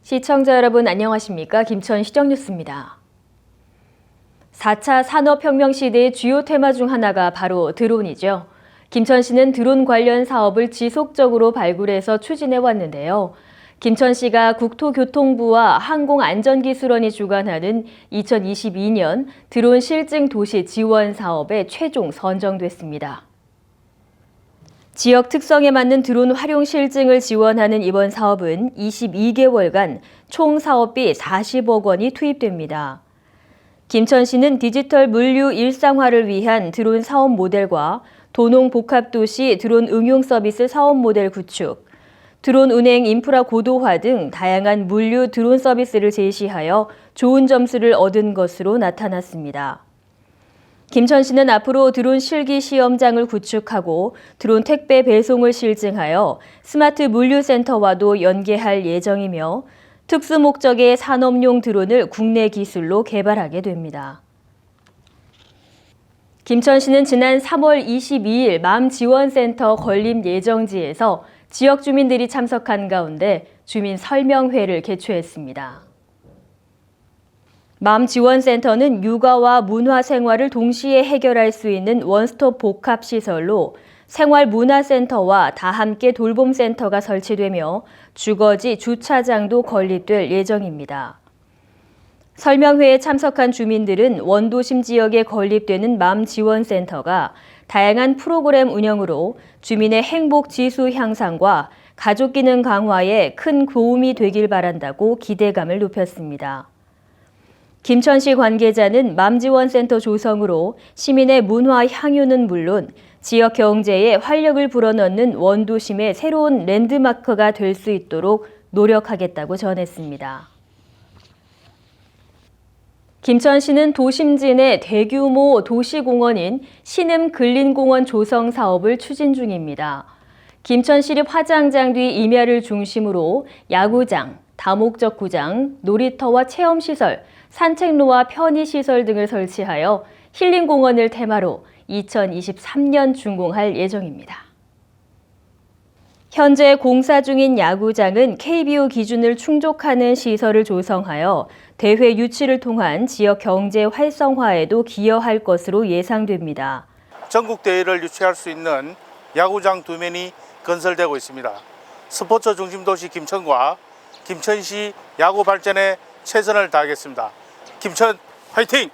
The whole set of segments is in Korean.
시청자 여러분 안녕하십니까? 김천 시정뉴스입니다. 4차 산업혁명 시대의 주요 테마 중 하나가 바로 드론이죠. 김천시는 드론 관련 사업을 지속적으로 발굴해서 추진해 왔는데요. 김천시가 국토교통부와 항공안전기술원이 주관하는 2022년 드론 실증 도시 지원 사업에 최종 선정됐습니다. 지역 특성에 맞는 드론 활용 실증을 지원하는 이번 사업은 22개월간 총 사업비 40억 원이 투입됩니다. 김천시는 디지털 물류 일상화를 위한 드론 사업 모델과 도농 복합도시 드론 응용 서비스 사업 모델 구축, 드론 운행 인프라 고도화 등 다양한 물류 드론 서비스를 제시하여 좋은 점수를 얻은 것으로 나타났습니다. 김천시는 앞으로 드론 실기 시험장을 구축하고 드론 택배 배송을 실증하여 스마트 물류센터와도 연계할 예정이며 특수 목적의 산업용 드론을 국내 기술로 개발하게 됩니다. 김천시는 지난 3월 22일 맘지원센터 건립 예정지에서 지역 주민들이 참석한 가운데 주민 설명회를 개최했습니다. 맘지원센터는 육아와 문화 생활을 동시에 해결할 수 있는 원스톱 복합시설로 생활문화센터와 다함께 돌봄센터가 설치되며 주거지 주차장도 건립될 예정입니다. 설명회에 참석한 주민들은 원도심 지역에 건립되는 맘지원센터가 다양한 프로그램 운영으로 주민의 행복 지수 향상과 가족 기능 강화에 큰 도움이 되길 바란다고 기대감을 높였습니다. 김천시 관계자는 맘지원센터 조성으로 시민의 문화 향유는 물론 지역 경제에 활력을 불어넣는 원도심의 새로운 랜드마크가 될 수 있도록 노력하겠다고 전했습니다. 김천시는 도심지 내 대규모 도시공원인 신음근린공원 조성 사업을 추진 중입니다. 김천시립 화장장 뒤 임야를 중심으로 야구장, 다목적 구장, 놀이터와 체험시설, 산책로와 편의시설 등을 설치하여 힐링공원을 테마로 2023년 준공할 예정입니다. 현재 공사 중인 야구장은 KBO 기준을 충족하는 시설을 조성하여 대회 유치를 통한 지역 경제 활성화에도 기여할 것으로 예상됩니다. 전국 대회를 유치할 수 있는 야구장 2면이 건설되고 있습니다. 스포츠 중심 도시 김천과 김천시 야구 발전에 최선을 다하겠습니다. 김천 화이팅!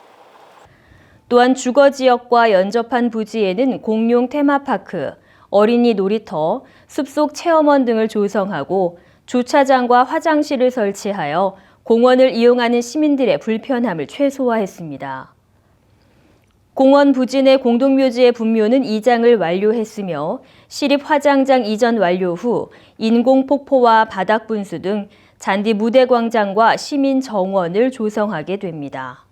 또한 주거지역과 연접한 부지에는 공용 테마파크, 어린이 놀이터, 숲속 체험원 등을 조성하고 주차장과 화장실을 설치하여 공원을 이용하는 시민들의 불편함을 최소화했습니다. 공원 부지 내 공동묘지의 분묘는 2장을 완료했으며 시립화장장 이전 완료 후 인공폭포와 바닥분수 등 잔디 무대광장과 시민 정원을 조성하게 됩니다.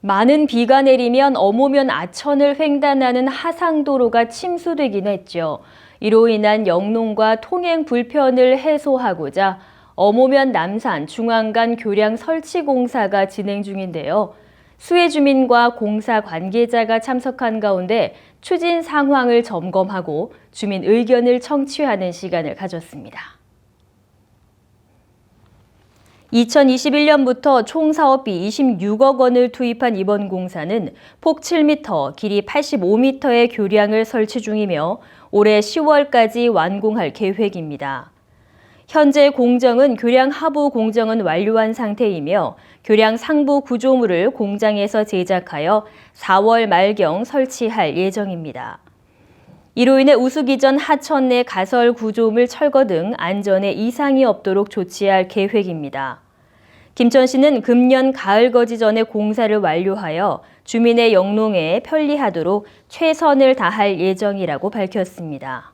많은 비가 내리면 어모면 아천을 횡단하는 하상도로가 침수되긴 했죠. 이로 인한 영농과 통행 불편을 해소하고자 어모면 남산 중앙간 교량 설치 공사가 진행 중인데요. 수해 주민과 공사 관계자가 참석한 가운데 추진 상황을 점검하고 주민 의견을 청취하는 시간을 가졌습니다. 2021년부터 총 사업비 26억 원을 투입한 이번 공사는 폭 7m, 길이 85m의 교량을 설치 중이며 올해 10월까지 완공할 계획입니다. 현재 공정은 교량 하부 공정은 완료한 상태이며 교량 상부 구조물을 공장에서 제작하여 4월 말경 설치할 예정입니다. 이로 인해 우수기 전 하천 내 가설 구조물 철거 등 안전에 이상이 없도록 조치할 계획입니다. 김천시는 금년 가을 거지 전에 공사를 완료하여 주민의 영농에 편리하도록 최선을 다할 예정이라고 밝혔습니다.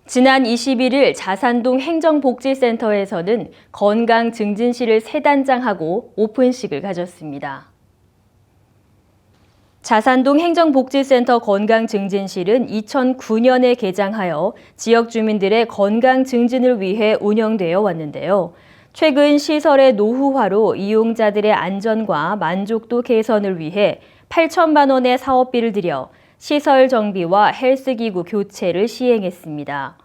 지난 21일 자산동 행정복지센터에서는 건강증진실을 새 단장하고 오픈식을 가졌습니다. 자산동 행정복지센터 건강증진실은 2009년에 개장하여 지역 주민들의 건강 증진을 위해 운영되어 왔는데요. 최근 시설의 노후화로 이용자들의 안전과 만족도 개선을 위해 8천만 원의 사업비를 들여 시설 정비와 헬스기구 교체를 시행했습니다.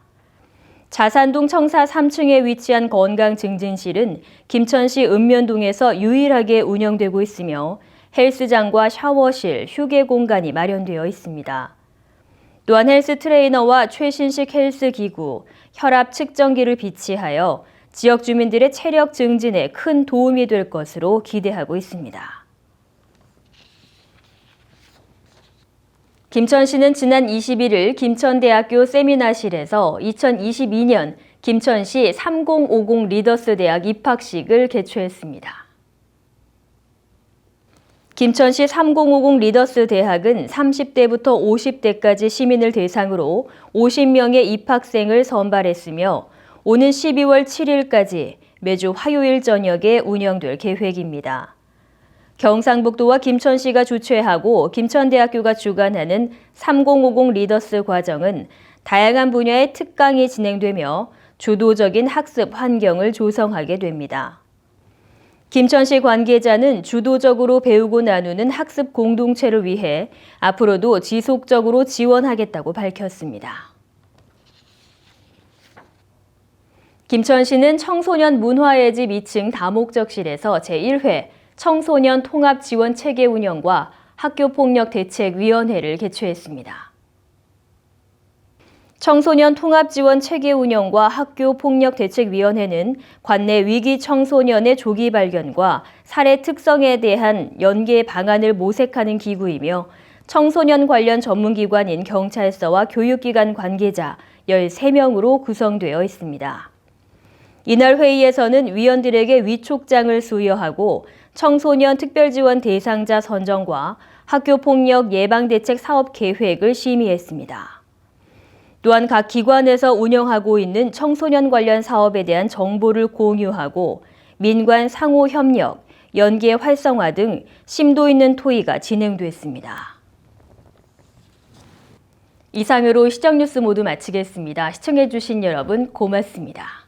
자산동 청사 3층에 위치한 건강증진실은 김천시 읍면동에서 유일하게 운영되고 있으며 헬스장과 샤워실, 휴게 공간이 마련되어 있습니다. 또한 헬스 트레이너와 최신식 헬스기구, 혈압 측정기를 비치하여 지역 주민들의 체력 증진에 큰 도움이 될 것으로 기대하고 있습니다. 김천시는 지난 21일 김천대학교 세미나실에서 2022년 김천시 3050 리더스 대학 입학식을 개최했습니다. 김천시 3050 리더스 대학은 30대부터 50대까지 시민을 대상으로 50명의 입학생을 선발했으며 오는 12월 7일까지 매주 화요일 저녁에 운영될 계획입니다. 경상북도와 김천시가 주최하고 김천대학교가 주관하는 3050 리더스 과정은 다양한 분야의 특강이 진행되며 주도적인 학습 환경을 조성하게 됩니다. 김천시 관계자는 주도적으로 배우고 나누는 학습 공동체를 위해 앞으로도 지속적으로 지원하겠다고 밝혔습니다. 김천시는 청소년 문화의 집 2층 다목적실에서 제1회 청소년 통합지원 체계 운영과 학교폭력대책위원회를 개최했습니다. 청소년 통합지원 체계 운영과 학교폭력대책위원회는 관내 위기 청소년의 조기 발견과 사례 특성에 대한 연계 방안을 모색하는 기구이며 청소년 관련 전문기관인 경찰서와 교육기관 관계자 13명으로 구성되어 있습니다. 이날 회의에서는 위원들에게 위촉장을 수여하고 청소년 특별지원 대상자 선정과 학교폭력 예방대책 사업 계획을 심의했습니다. 또한 각 기관에서 운영하고 있는 청소년 관련 사업에 대한 정보를 공유하고 민관 상호 협력, 연계 활성화 등 심도 있는 토의가 진행됐습니다. 이상으로 시정뉴스 모두 마치겠습니다. 시청해주신 여러분 고맙습니다.